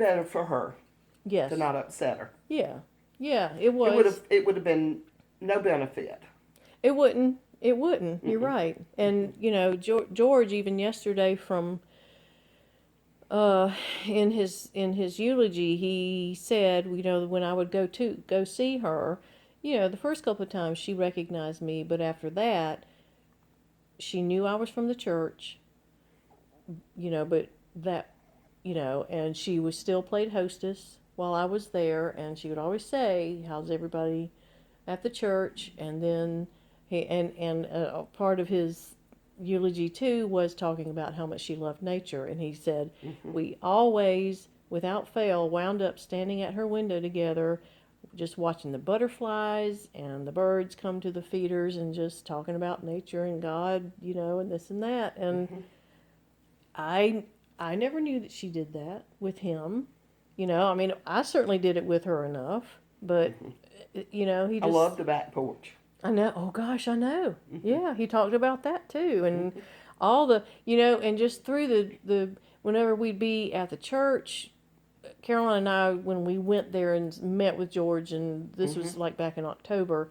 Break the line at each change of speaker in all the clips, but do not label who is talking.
better for her
Yes.
to not upset her.
Yeah. Yeah, it was.
It would have been no benefit.
It wouldn't. It wouldn't. You're
Mm-mm.
right. And George even yesterday from uh in his eulogy he said, when I would go see her, the first couple of times she recognized me, but after that she knew I was from the church, but that and she was still played hostess while I was there, and she would always say, "How's everybody at the church?" And then part of his eulogy too was talking about how much she loved nature, and he said,
Mm-hmm.
we always, without fail, wound up standing at her window together, just watching the butterflies and the birds come to the feeders, and just talking about nature and God, and this and that. And
Mm-hmm.
I I never knew that she did that with him. I mean, I certainly did it with her enough, but
Mm-hmm.
he
I
just.
love the back porch.
I know. Oh gosh, I know.
Mm-hmm.
Yeah, he talked about that too, and
Mm-hmm.
all the and just through the whenever we'd be at the church, Caroline and I, when we went there and met with George, and this
Mm-hmm.
was like back in October,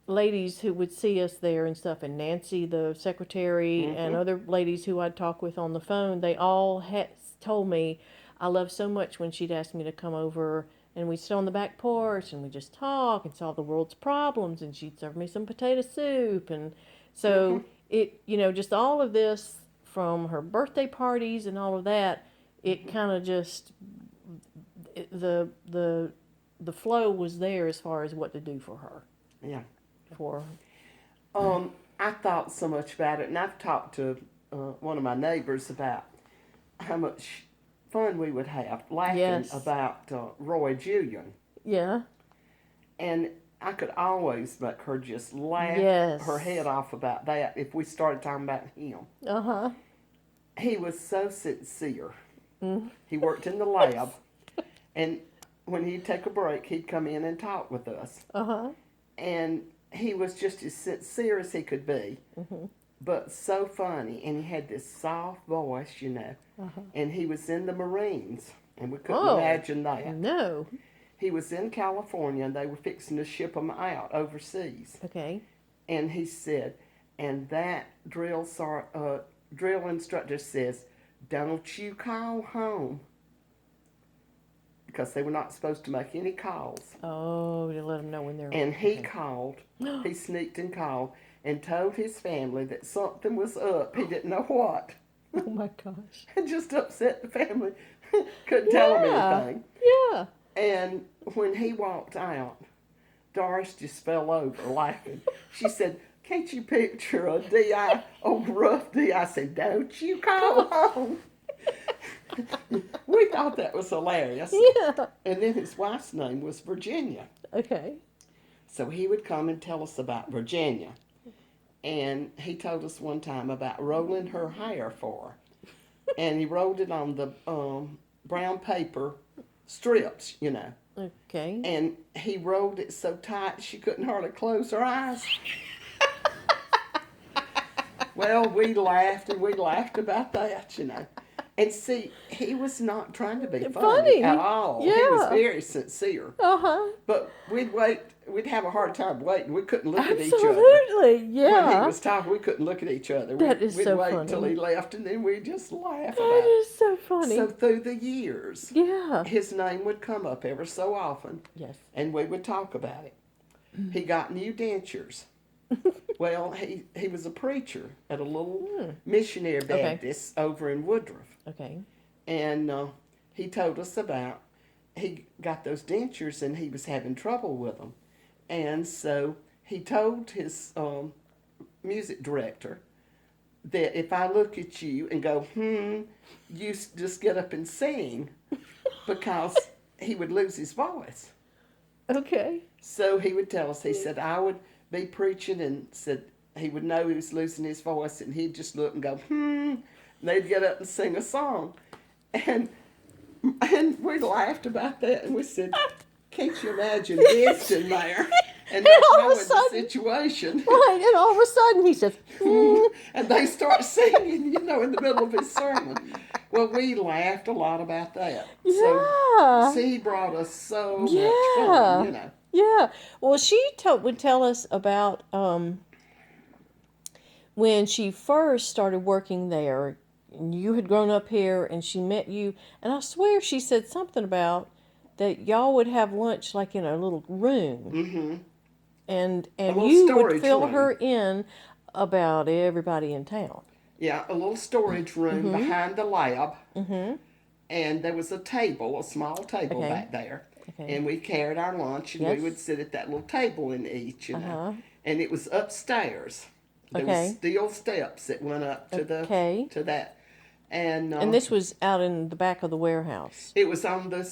ladies who would see us there and stuff, and Nancy, the secretary, and
Mm-hmm.
other ladies who I'd talk with on the phone, they all had told me I loved so much when she'd ask me to come over, and we'd sit on the back porch and we'd just talk and solve the world's problems, and she'd serve me some potato soup. And
Mm-hmm.
so just all of this, from her birthday parties and all of that, it
Mm-hmm.
kind of just, the flow was there as far as what to do for her.
Yeah.
For
I thought so much about it, and I've talked to one of my neighbors about how much fun we would have laughing
Yes.
about Roy Julian,
Yeah.
and I could always make her just laugh
Yes.
her head off about that if we started talking about him.
Uh-huh.
He was so sincere.
Mm.
He worked in the lab, and when he'd take a break, he'd come in and talk with us.
Uh-huh.
And he was just as sincere as he could be,
Mm-hmm.
but so funny. And he had this soft voice.
Uh-huh.
And he was in the Marines, and we couldn't
Oh.
imagine that.
No.
He was in California, and they were fixing to ship him out overseas.
Okay.
And he said, and that drill instructor says, "Don't you call home," because they were not supposed to make any calls.
Oh, to let them know when they're.
And he
okay.
called, he sneaked and called, and told his family that something was up. He didn't know what.
Oh my gosh.
And just upset the family. Couldn't tell them
Yeah.
anything.
Yeah.
And when he walked out, Doris just fell over laughing. She said, "Can't you picture a DI, old rough DI?" I said, "Don't you call home." We thought that was hilarious.
Yeah.
And then his wife's name was Virginia.
Okay.
So he would come and tell us about Virginia. And he told us one time about rolling her hair for her. And he rolled it on the brown paper strips.
Okay.
And he rolled it so tight she couldn't hardly close her eyes. Well, we laughed and we laughed about that. And see, he was not trying to be funny at all. He was
Yeah.
very sincere.
Uh-huh.
But we'd have a hard time waiting. We couldn't look at each other.
Absolutely.
When he
Yeah.
was talking, we couldn't look at each other.
That is
we'd
so
wait
funny.
until he left, and then we'd just laugh
That
about it.
is so funny.
So through the years,
Yeah.
his name would come up ever so often,
Yes.
and we would talk about it. He got new dentures. Well, he was a preacher at a little missionary Baptist over in Woodruff.
Okay.
And he told us about, he got those dentures and he was having trouble with them. And so he told his music director that if I look at you and go, you just get up and sing, because he would lose his voice.
Okay.
So he would tell us, he said, I would be preaching and said he would know he was losing his voice, and he'd just look and go, and they'd get up and sing a song. And we laughed about that, and we said, can't you imagine Winston there and not
all of a
knowing the
sudden-
situation?
Right, and all of a sudden he says,
And they start singing, in the middle of his sermon. Well, we laughed a lot about that. So,
Yeah.
see, he brought us so much fun,
Yeah.
you know.
Yeah. Well, would tell us about when she first started working there. And you had grown up here, and she met you, and I swear she said something about that y'all would have lunch like in a little room,
Mm-hmm.
and
A little
you would
storage
fill
room.
her in about everybody in town.
Yeah, a little storage room
Mm-hmm.
behind the lab.
Mm-hmm.
And there was a small table
Okay.
back there.
Okay.
And we carried our lunch, and we
Yes.
would sit at that little table and eat, you know.
Uh-huh.
And it was upstairs. There was
Okay.
steel steps that went up to
Okay.
that, and
And this was out in the back of the warehouse.
it was on the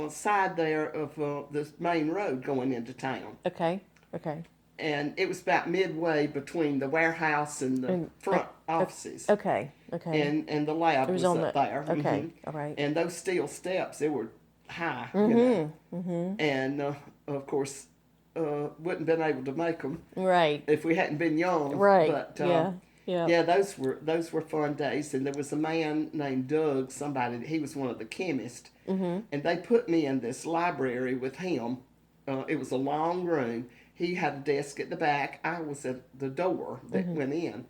side there of the main road going into town.
Okay. Okay.
And it was about midway between the warehouse and the
And
front offices.
Okay. Okay.
And the lab
It
was
was on
up
the
there.
Okay.
Mhm.
All right.
And those steel steps, they were high, you know.
Mm-hmm.
And of course, wouldn't been able to make them
Right.
if we hadn't been young.
Right.
But
Yeah. Yeah.
yeah, those were fun days. And there was a man named Doug. He was one of the chemists,
Mm-hmm.
and they put me in this library with him. It was a long room. He had a desk at the back. I was at the door that went in,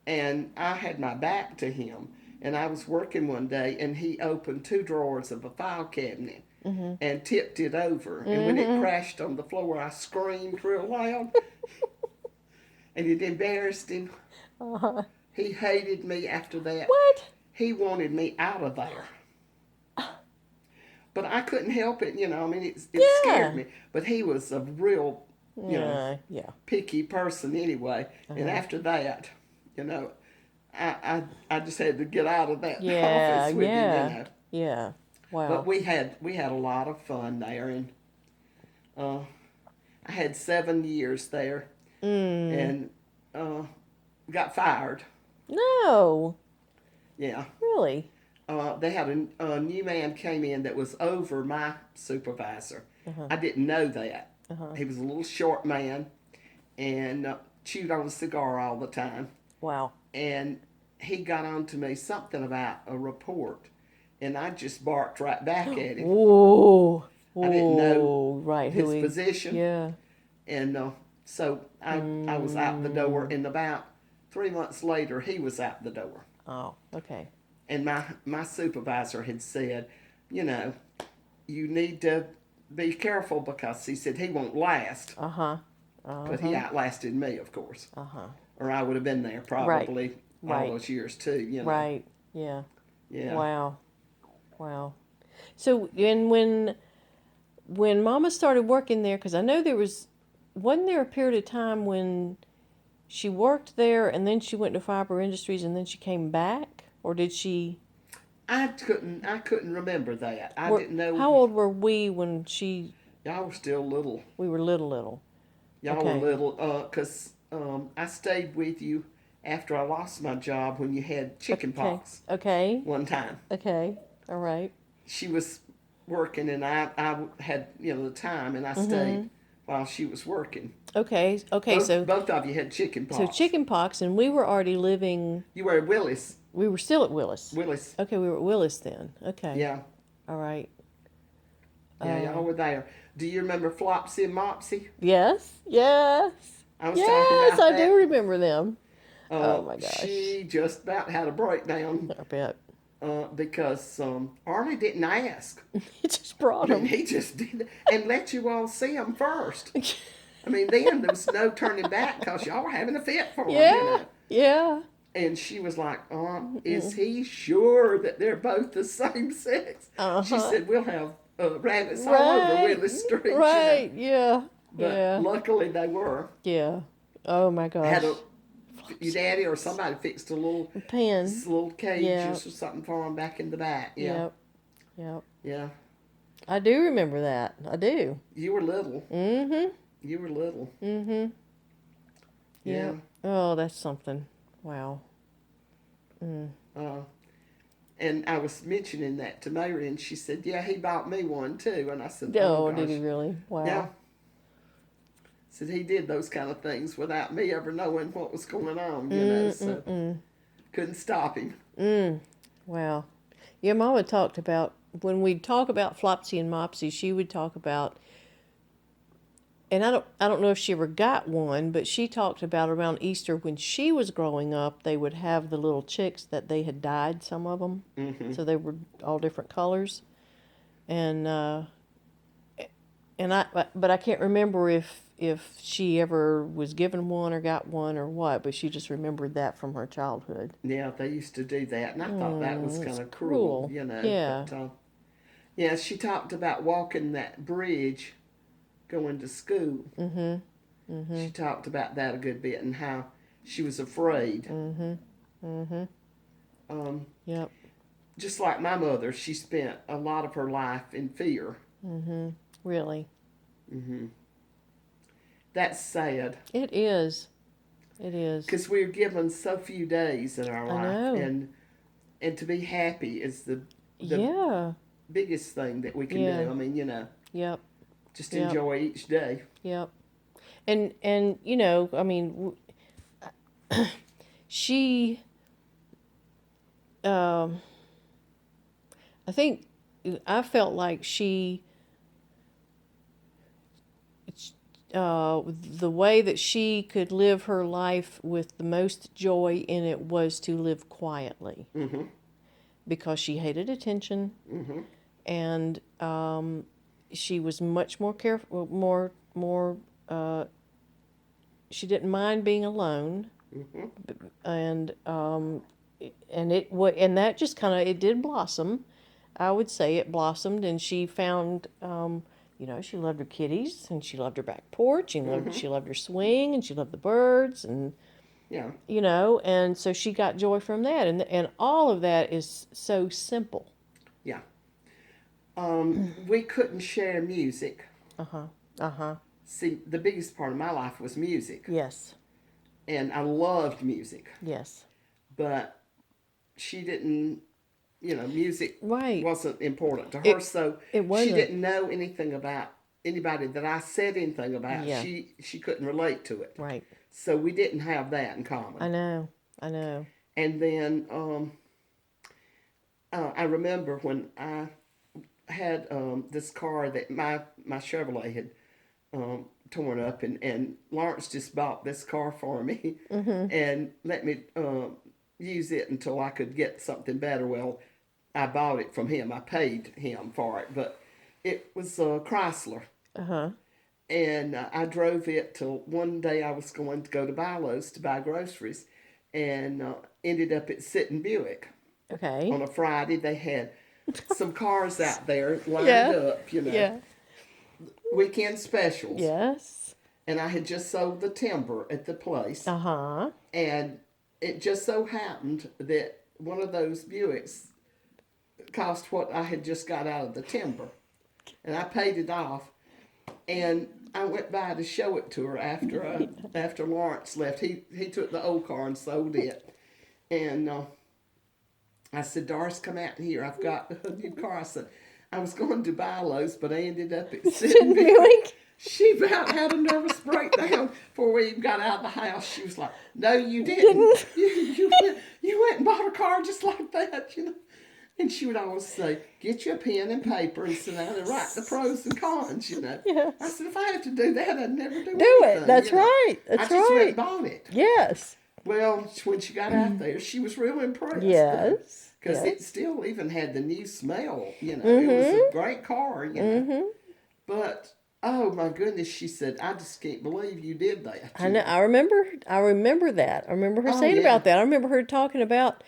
and I had my back to him. And I was working one day, and he opened two drawers of a file cabinet and tipped it over. And when it crashed on the floor, I screamed real loud, and it embarrassed him.
Uh-huh.
He hated me after that.
What?
He wanted me out of there. But I couldn't help it, you know. I mean, it
Yeah.
scared me. But he was a real, you know,
Yeah.
picky person anyway. And after that, you know, I just had to get out of that
Yeah.
office with
Yeah.
him, you know.
Yeah. Wow.
But we had a lot of fun there, and I had 7 years there, and got fired.
No.
Yeah.
Really.
They had a new man came in that was over my supervisor. I didn't know that. He was a little short man and chewed on a cigar all the time.
Wow.
And he got on to me something about a report, and I just barked right back at him.
Whoa.
I didn't know
right.
his
Who he,
position,
Yeah.
and so I was out the door. And about 3 months later, he was out the door.
Oh. Okay.
And my supervisor had said, you know, you need to be careful because he said he won't last.
Uh-huh.
But he outlasted me, of course.
Uh-huh.
Or I would have been there probably all
Right.
those years too, you know.
Right. Yeah.
Yeah.
Wow. Wow. So, and when Mama started working there, because I know wasn't there a period of time when she worked there and then she went to Fiber Industries and then she came back? Or did she?
I couldn't remember that. I didn't know.
How old were we when
Y'all were still little.
we were little?
Y'all
Okay.
were little, because I stayed with you after I lost my job when you had chicken pox
Okay.
one time.
Okay. All right.
She was working, and I had, you know, the time, and I stayed while she was working.
Okay. Okay.
Both of you had chicken pox.
So chicken pox, and we were already living.
You were at Willis.
We were still at Willis.
Willis.
Okay, we were at Willis then. Okay.
Yeah.
All right.
Yeah, y'all were there. Do you remember Flopsy and Mopsy?
Yes. Yes.
I was talking
Yes,
about
I
that.
do remember them. Oh my gosh.
She just about had a breakdown
I bet.
because Arlie didn't ask.
He just brought
I mean,
them.
he just did and let you all see them first. I mean, then there was no turning back because y'all were having a fit for him, you
Yeah.
know.
Yeah.
And she was like, is he sure that they're both the same sex? She said, we'll have rabbits all over Willis Street.
Right.
You know?
Yeah.
But
Yeah.
luckily they were.
Yeah. Oh my gosh.
Your daddy or somebody fixed a little
Pen.
little cages
Yeah.
or something for him back in the back. Yeah.
Yep. Yep.
Yeah.
I do remember that. I do.
You were little.
Mm-hmm.
You were little.
Mm-hmm.
Yeah.
Oh, that's something. Wow.
And I was mentioning that to Mary, and she said, "Yeah, he bought me one too." And I said,
Oh,
gosh.
did he really? Wow.
Yeah. Said he did those kind of things without me ever knowing what was going on, you know. So couldn't stop him.
Wow. Yeah, Mama talked about, when we'd talk about Flopsy and Mopsy, she would talk about, and I don't know if she ever got one, but she talked about around Easter when she was growing up, they would have the little chicks that they had dyed, some of them.
Mm-hmm.
So they were all different colors. And but I can't remember if she ever was given one or got one or what, but she just remembered that from her childhood.
Yeah, they used to do that, and I thought that was
It's
kind of cruel,
cruel.
you know.
Yeah.
But yeah, she talked about walking that bridge going to school.
Mhm. Mhm.
She talked about that a good bit and how she was afraid.
Mhm. Mhm.
Um,
Yep.
just like my mother, she spent a lot of her life in fear.
Mhm. Really.
Hmm. That's sad
It is. It is.
because we're given so few days in our
I
life,
know.
and to be happy is the
Yeah.
biggest thing that we can
Yeah.
do. I mean, you know,
Yep.
just
Yep.
enjoy each day.
Yep. And I mean, she um I think I felt like she the way that she could live her life with the most joy in it was to live quietly
Mm-hmm.
because she hated attention,
Mm-hmm.
and she was much more careful, more. She didn't mind being alone,
Mm-hmm.
and and that just kind of, it did blossom. I would say it blossomed, and she found, she loved her kitties, and she loved her back porch, and
Mm-hmm.
she loved her swing, and she loved the birds, and
Yeah.
and so she got joy from that, and all of that is so simple.
Yeah. We couldn't share music.
Uh huh. Uh huh.
See, the biggest part of my life was music,
Yes.
and I loved music,
Yes.
but she didn't, music
Right.
wasn't important to her,
It
so
it
she
wasn't.
didn't know anything about anybody that I said anything about.
Yeah.
She couldn't relate to it,
Right.
so we didn't have that in
I
common.
know. I know.
And then I remember when I had this car that my Chevrolet had torn up, and Lawrence just bought this car for me
Mhm.
and let me use it until I could get something better. Well, I bought it from him. I paid him for it, but it was a Chrysler.
Uh huh.
And I drove it till one day I was going to go to Bilo's to buy groceries, and ended up at Sit Buick
Okay.
on a Friday. They had some cars out there lined
Yeah.
up,
Yeah.
weekend specials.
Yes.
And I had just sold the timber at the place,
Uh huh.
and it just so happened that one of those Buicks cost what I had just got out of the timber, and I paid it off. And I went by to show it to her after Lawrence left. He took the old car and sold it, and I said, Doris, come out here. I've got a new car. I said, I was going to buy Lowe's, but I ended up at Sit
Buick.
She about had a nervous breakdown before we even got out of the house. She was like, "No, you didn't. You went and bought a car just like that." And she would always say, "Get you a pen and paper and sit down and write the pros and cons."
Yes.
I said, "If I had to do that, I'd never do
Do
anything."
it. That's right.
I
That's
just went
right.
and bought it.
Yes.
Well, when she got out there, she was real impressed.
Yes.
Because
Yes.
it still even had the new smell.
Mm-hmm.
It was a great car.
Mm-hmm.
But oh my goodness, she said, I just can't believe you did that.
I know. I remember. I remember that. I remember her
Oh,
saying
yeah.
about that. I remember her talking about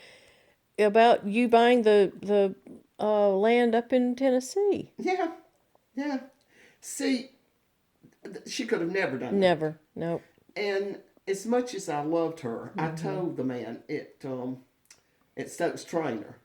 you buying the land up in Tennessee.
Yeah, yeah. See, she could have never done that.
Never. Nope.
And as much as I loved her, I told the man at Stokes Trainer,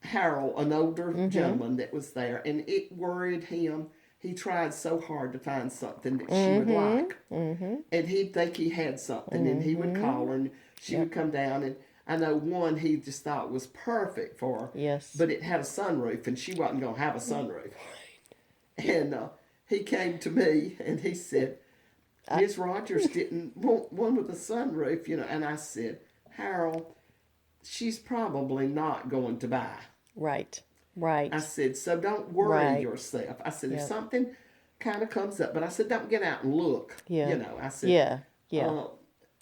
Harold, an older gentleman that was there, and it worried him. He tried so hard to find something that she would like. And he'd think he had something, and he would call her, and she would come down. And I know one he just thought was perfect for her.
Yes.
But it had a sunroof, and she wasn't going to have a sunroof. And he came to me, and he said, Miss Rogers didn't want one with a sunroof, And I said, Harold, she's probably not going to buy.
Right.
I
Right.
said, so don't worry
Right.
yourself. I said, if
Yep.
something kind of comes up, but I said, don't get out and look.
Yeah.
I said,
Yeah. Yeah.
uh,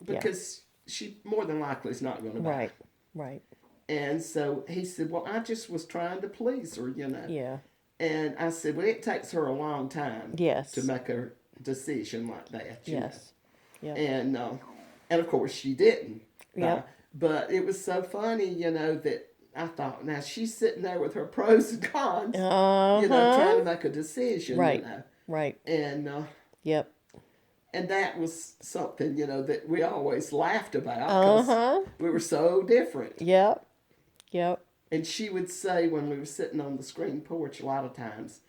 Yeah.
because she more than likely is not going to buy.
Right. Right.
And so he said, well, I just was trying to please her,
Yeah.
And I said, well, it takes her a long time to
Yes.
make a decision like that.
Yes. Yep.
And of course she didn't buy.
Yep.
But it was so funny, that I thought, now she's sitting there with her pros and cons, trying
Uh-huh.
to make a decision,
Right. Right.
And
Yep.
and that was something, that we always laughed about because
Uh-huh.
we were so different.
Yep. Yep.
And she would say when we were sitting on the screen porch a lot of times,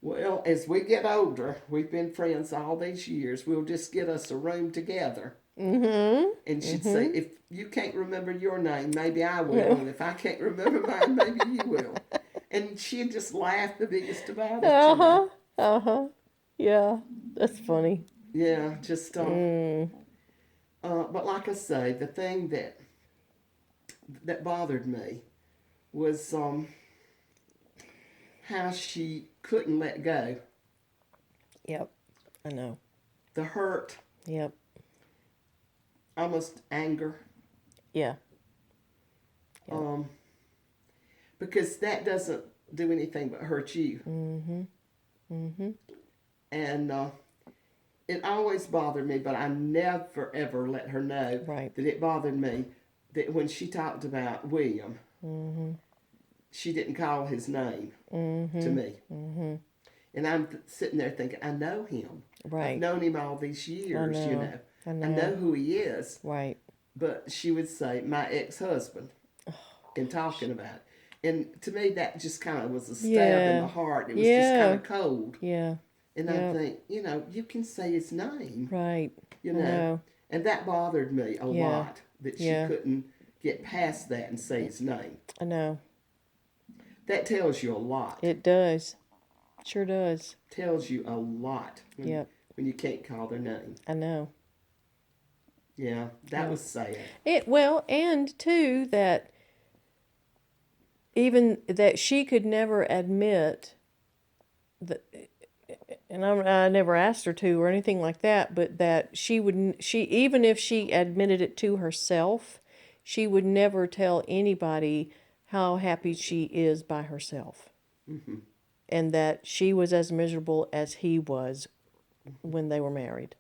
well, as we get older, we've been friends all these years, we'll just get us a room together.
Mm-hmm.
And she'd say, if you can't remember your name, maybe I will. And if I can't remember mine, maybe you will. And she'd just laugh the biggest about it,
Uh-huh. Uh-huh. Yeah. That's funny.
Yeah, just, but like I say, the thing that bothered me was how she couldn't let go.
Yep. I know.
The hurt,
Yep.
almost anger.
Yeah. Yep.
Because that doesn't do anything but hurt you.
Mm-hmm. Mm-hmm.
And it always bothered me, but I never ever let her know
Right.
that it bothered me that when she talked about William, she didn't call his name to me.
Mm-hmm.
And I'm sitting there thinking, I know him.
Right.
I've known him all these years,
I know. I
I know who he is.
Right.
But she would say, my ex-husband, in talking about it. And to me, that just kind of was a stab in the heart. It was just kind of cold.
Yeah.
And I think, you can say his name.
Right.
You
I
know.
know.
And that bothered me a lot, that she
Yeah.
couldn't get past that and say his name.
I know.
That tells you a lot.
It does. Sure does.
Tells you a lot when you can't call their name.
I know.
Yeah, that was sad.
And too that even that she could never admit that, and I never asked her to or anything like that, but that she even if she admitted it to herself, she would never tell anybody how happy she is by herself.
Mm-hmm.
And that she was as miserable as he was when they were married.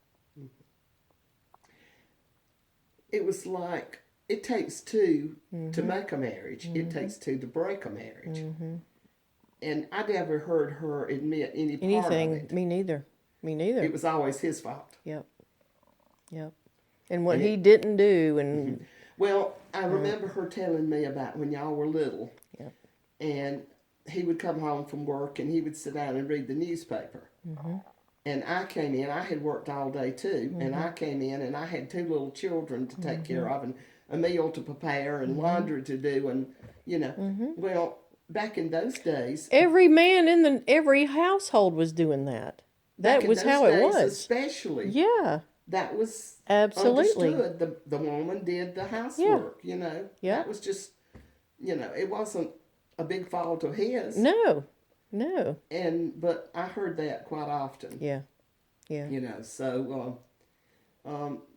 It was like, it takes two to make a marriage. It takes two to break a marriage. And I never heard her admit any part of it.
Me neither.
It was always his fault.
Yep. And what he didn't do, and
well, I remember her telling me about when y'all were little.
Yep.
And he would come home from work and he would sit down and read the newspaper. And I came in, I had worked all day too, and I came in and I had two little children to take care of and a meal to prepare and laundry to do, and well, back in those days,
every man in every household was doing that. That was how it was.
Especially,
yeah,
that was
absolutely
understood. The woman did the housework.
Yeah.
That was just, it wasn't a big fault of his.
No.
But I heard that quite often.
Yeah.
So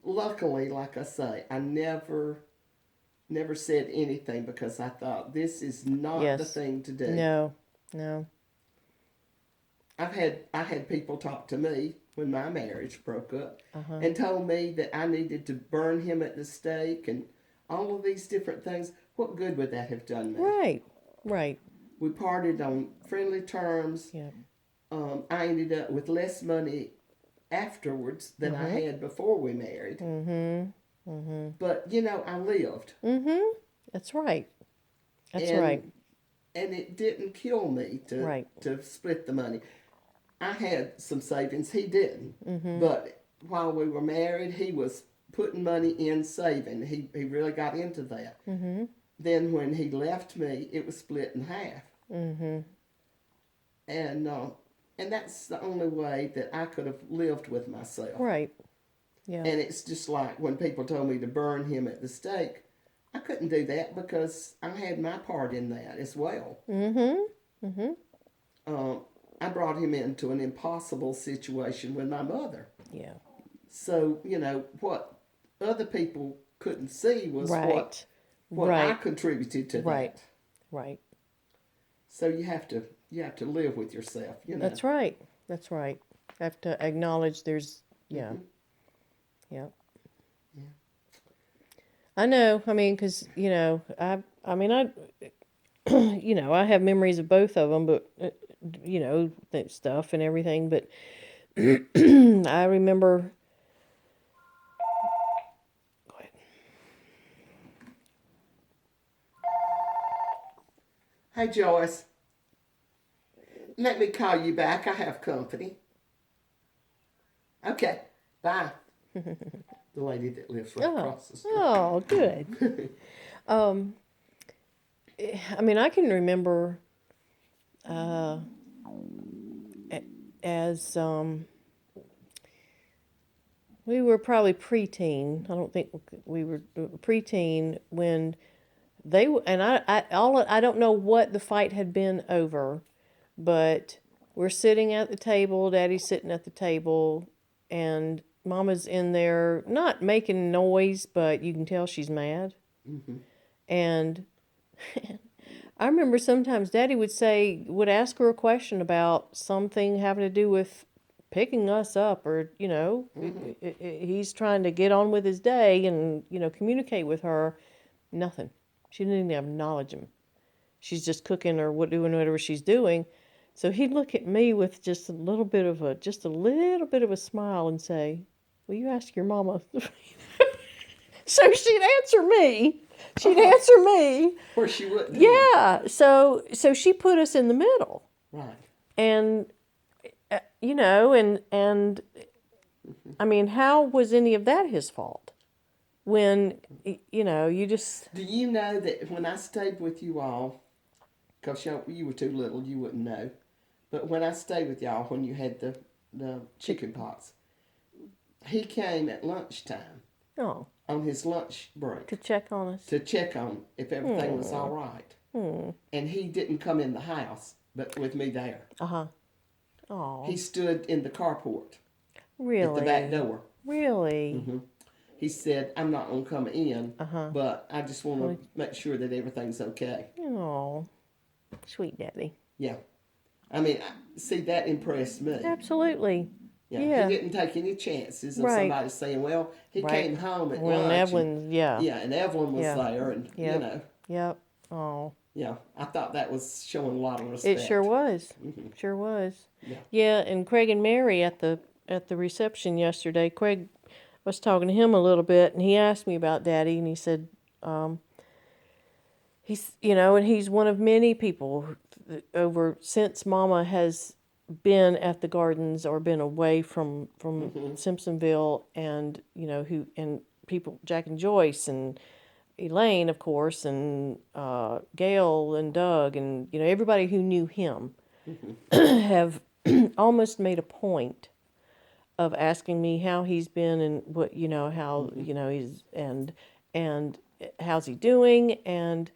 luckily, like I say, I never said anything because I thought this is not the thing to do.
No.
I had people talk to me when my marriage broke up and told me that I needed to burn him at the stake and all of these different things. What good would that have done me?
Right.
We parted on friendly terms.
Yeah.
I ended up with less money afterwards than I had before we married. But, I lived.
That's right. Right.
And it didn't kill me to split the money. I had some savings. He didn't. But while we were married, he was putting money in saving. He really got into that. Then when he left me, it was split in half. And that's the only way that I could have lived with myself.
Right. Yeah.
And it's just like when people told me to burn him at the stake, I couldn't do that because I had my part in that as well.
Mm-hmm. Mm-hmm.
I brought him into an impossible situation with my mother.
Yeah.
So, what other people couldn't see was
Right.
what I
Right.
contributed to
Right.
that.
Right.
So you have to live with yourself.
That's right. That's right. I have to acknowledge there's, yeah.
Hmm.
Yeah.
Yeah.
I know. I mean, because, I mean, I have memories of both of them, but, that stuff and everything. But I remember, go ahead.
Hey, Joyce, let me call you back. I have company. Okay, bye. The lady that lives right
Oh,
across the street.
oh, good. Um, I mean, I can remember uh, as we were probably preteen. I don't think we were preteen when and I don't know what the fight had been over, but we're sitting at the table. Daddy's sitting at the table, and Mama's in there, not making noise, but you can tell she's mad.
Hmm.
And I remember sometimes Daddy would ask her a question about something having to do with picking us up, or
Hmm.
he's trying to get on with his day and communicate with her. Nothing. She didn't even acknowledge him. She's just cooking or doing whatever she's doing. So he'd look at me with just a little bit of a smile and say, "Will you ask your mama?" So she'd answer me. She'd answer me.
Where she wouldn't have.
Yeah. So she put us in the middle,
Right.
and and I mean, how was any of that his fault? When you just
Do you know that when I stayed with you all, because you were too little, you wouldn't know, but when I stayed with y'all when you had the chicken pox, he came at lunchtime
oh
on his lunch break
to check on us.
to check on if everything was all right. And he didn't come in the house, but with me there.
Uh-huh. Oh,
He stood in the carport at the back
really?
door.
Really?
Hmm. He said, "I'm not going to come in,
Uh-huh.
but I just want
Really?
to make sure that everything's okay."
Oh, sweet daddy.
Yeah. I mean, see, that impressed me.
Absolutely.
Yeah. He
Yeah.
didn't take any chances of
Right.
somebody saying, "Well, he
Right.
came home at
When
lunch." And,
Evelyn, yeah.
yeah, and Evelyn was
Yeah.
there, and,
Yep. Yep. Oh,
yeah, I thought that was showing a lot of
it sure
respect.
was.
Hmm.
Sure was.
Yeah.
Yeah, and Craig and Mary at the reception yesterday. Craig was talking to him a little bit, and he asked me about Daddy, and he said, and he's one of many people over since Mama has been at the gardens or been away from
Hmm.
Simpsonville, and who and people Jack and Joyce and Elaine, of course, and Gail and Doug, and everybody who knew him
Hmm.
have almost made a point of asking me how he's been and what how
Hmm.
he's and how's he doing, and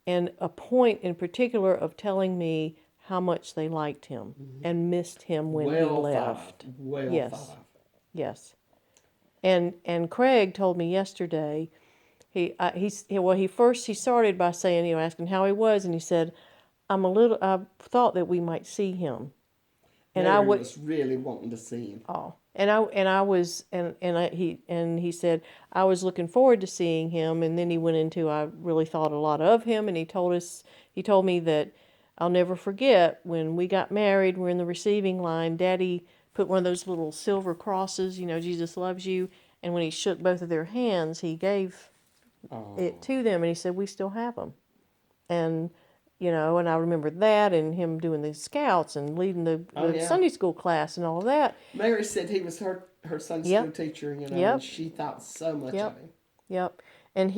a point in particular of telling me how much they liked him and missed him when he
Well thought of.
left.
Well thought
Yes,
of.
yes. And Craig told me yesterday. He started by saying, asking how he was, and he said, I thought that we might see him, and I
Mary
would.
was really wanting to see him.
Oh, and I was he said I was looking forward to seeing him, and then he went into I really thought a lot of him, and he told me that I'll never forget when we got married. We're in the receiving line. Daddy put one of those little silver crosses, Jesus loves you, and when he shook both of their hands, he gave
Oh.
it to them, and he said we still have them, and and I remember that, and him doing the scouts and leading
Oh,
the
yeah.
Sunday school class and all of that.
Mary said he was her Sunday school
Yep,
teacher, and
yep,
she thought so much of
yep,
him.
yep. And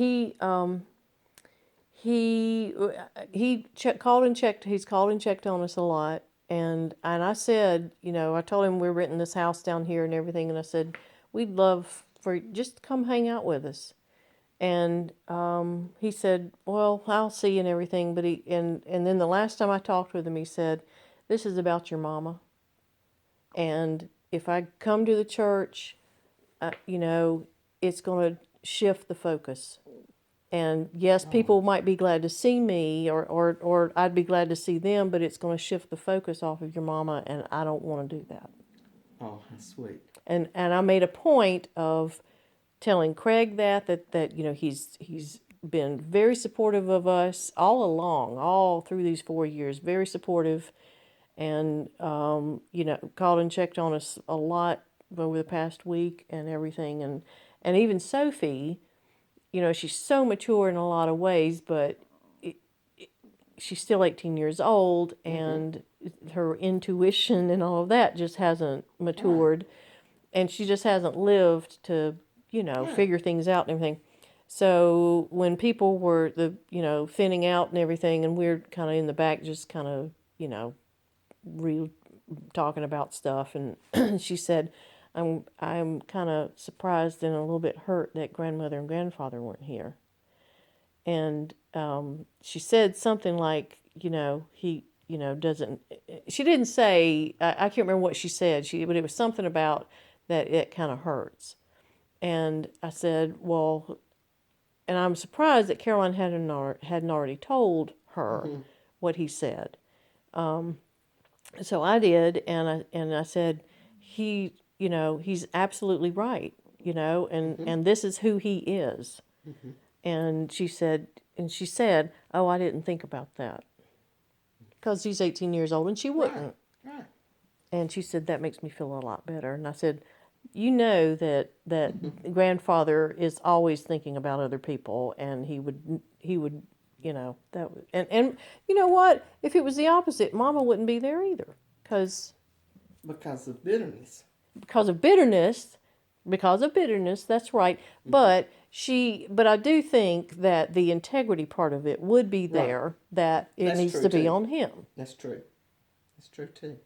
called and checked. He's called and checked on us a lot. And I said, I told him we're renting this house down here and everything, and I said we'd love for just to come hang out with us. And he said, "Well, I'll see you and everything." But and then the last time I talked with him, he said, "This is about your mama. And if I come to the church, it's going to shift the focus. And yes, people might be glad to see me, or I'd be glad to see them, but it's going to shift the focus off of your mama, and I don't want to do that."
Oh, that's sweet.
And I made a point of telling Craig that he's been very supportive of us all along, all through these 4 years, very supportive, and called and checked on us a lot over the past week and everything, and even Sophie, she's so mature in a lot of ways, but she's still 18 years old, and her intuition and all of that just hasn't matured, and she just hasn't lived to figure things out and everything. So when people were thinning out and everything, and we're kind of in the back just kind of talking about stuff, and she said, I'm kind of surprised and a little bit hurt that grandmother and grandfather weren't here. And she said something like, he doesn't, she didn't say, I can't remember what she said, but it was something about that it kind of hurts. And I said, well, and I'm surprised that Caroline hadn't already told her what he said. So I did, and I said, he's absolutely right, and this is who he is. And she said, "Oh, I didn't think about that, because he's 18 years old, and she wouldn't."
Right.
And she said, "That makes me feel a lot better." And I said, that grandfather is always thinking about other people, and he would that would, and you know what? If it was the opposite, Mama wouldn't be there either, because
Because of bitterness.
because of bitterness, that's right. But I do think that the integrity part of it would be there, that it
That's
needs
true,
to be
too.
on him.
That's true. That's true too.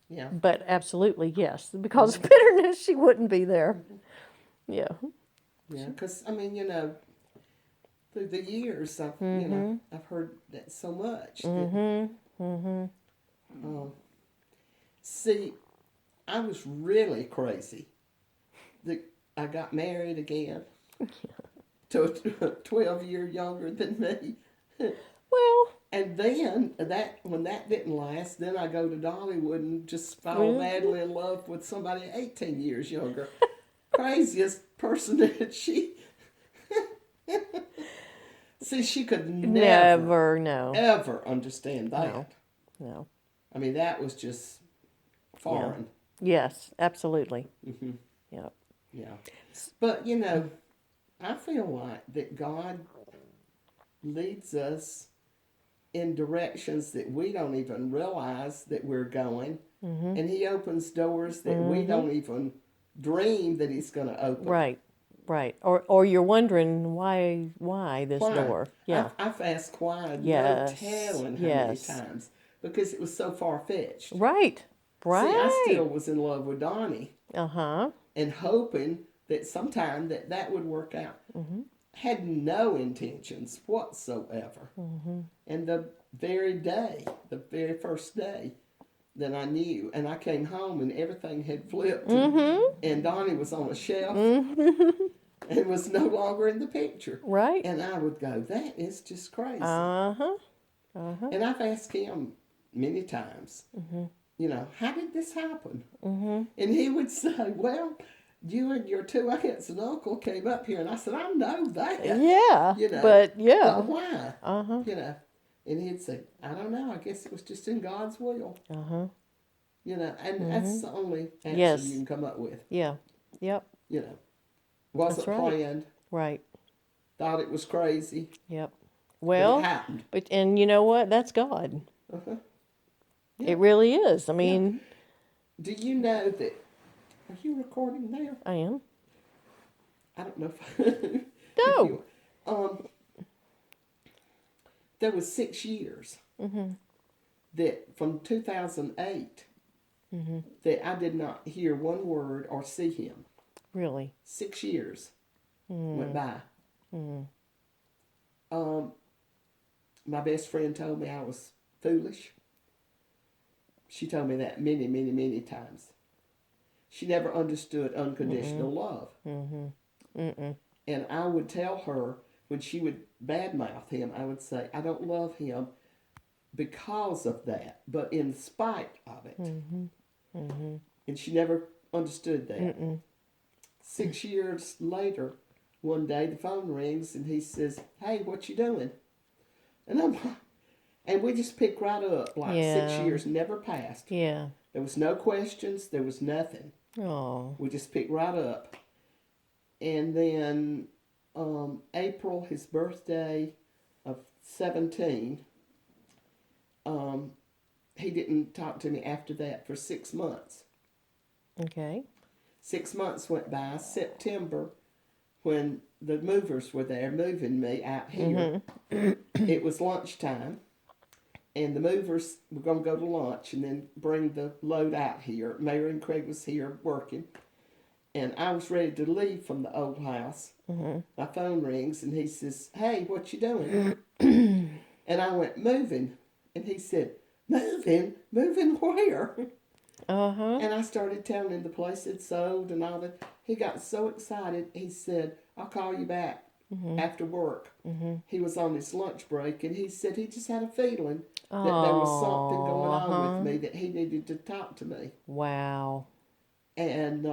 Yeah.
But absolutely, yes. Because of bitterness, she wouldn't be there. Yeah.
Yeah. Because through the years, I've heard that so much. See, I was really crazy. I got married again to a 12-year younger than me.
Well.
And then when that didn't last, then I go to Dollywood and just fall madly in love with somebody 18 years younger. Craziest person that she. See, she could never ever understand that.
No.
I mean, that was just foreign.
Yeah. Yes, absolutely.
Yeah. Yeah. But, I feel like that God leads us in directions that we don't even realize that we're going. And he opens doors that we don't even dream that he's going to open.
Right. Or you're wondering why this door. Yeah.
I've asked why no telling how many times, because it was so far-fetched.
Right.
See, I still was in love with Donnie. And hoping that sometime that would work out. Had no intentions whatsoever. And the very first day that I knew, and I came home and everything had flipped, and Donnie was on a shelf and was no longer in the picture.
Right.
And I would go, that is just crazy. And I've asked him many times, how did this happen? And he would say, well, you and your two aunts and uncle came up here. And I said, I know that.
Yeah. But
why? And he'd say, I don't know. I guess it was just in God's will. And that's the only answer you can come up with.
Yeah. Yep.
Wasn't planned.
Right.
Thought it was crazy.
Yep. Well,
but it happened.
And you know what? That's God. Yeah. It really is. I mean.
Do you know that? Are you recording there?
I am.
I don't know if.
No.
There was 6 years that from 2008 that I did not hear one word or see him.
Really?
6 years went by. Um, my best friend told me I was foolish. She told me that many, many, many times. She never understood unconditional love. And I would tell her when she would badmouth him, I would say, I don't love him because of that, but in spite of it. And she never understood that. 6 years later, one day the phone rings and he says, "Hey, what you doing?" And and we just picked right up like 6 years never passed.
Yeah.
There was no questions. There was nothing.
Oh.
We just picked right up. And then April, his birthday of 17, he didn't talk to me after that for 6 months.
Okay.
6 months went by. September, when the movers were there moving me out here, it was lunchtime. And the movers were going to go to lunch and then bring the load out here. Mayor and Craig was here working. And I was ready to leave from the old house. My phone rings and he says, "Hey, what you doing?" And I went, "Moving." And he said, "Moving? Moving where?" And I started telling him the place had sold and all that. He got so excited. He said, "I'll call you back after work." He was on his lunch break and he said he just had a feeling that there was something going on with me, that he needed to talk to me.
Wow.
And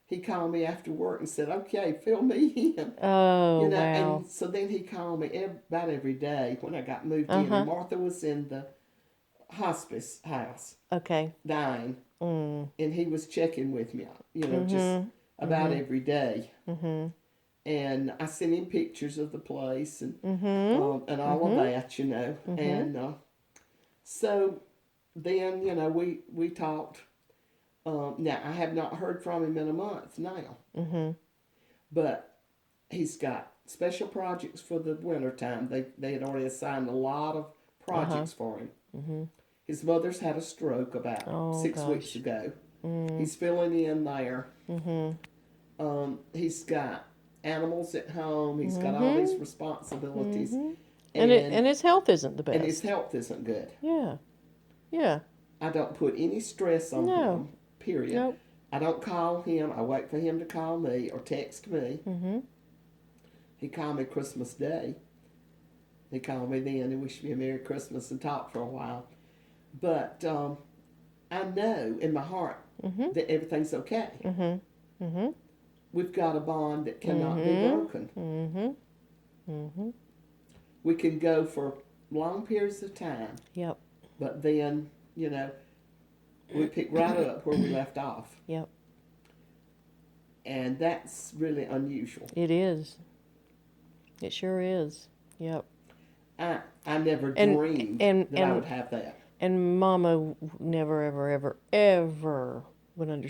he called me after work and said, "Okay, fill me in."
Oh,
You know,
wow.
and so then he called me about every day when I got moved in. And Martha was in the hospice house,
Okay.
dying, and he was checking with me, you know, just about every day. And I sent him pictures of the place and all of that, you know. And so then, you know, we talked. Now, I have not heard from him in a month now. But he's got special projects for the wintertime. They had already assigned a lot of projects for him. His mother's had a stroke about 6 weeks ago. He's filling in there. He's got animals at home. He's got all these responsibilities.
And his health isn't the best.
And his health isn't good.
Yeah. Yeah.
I don't put any stress on him, period.
Nope.
I don't call him. I wait for him to call me or text me. He called me Christmas Day. He called me then and wished me a Merry Christmas and talked for a while. But I know in my heart that everything's okay. We've got a bond that cannot be broken. We can go for long periods of time.
Yep.
But then, you know, we pick right up where we left off.
Yep.
And that's really unusual.
It is. It sure is. Yep.
I never dreamed that I would have that.
And Mama never, ever, ever, ever would understand.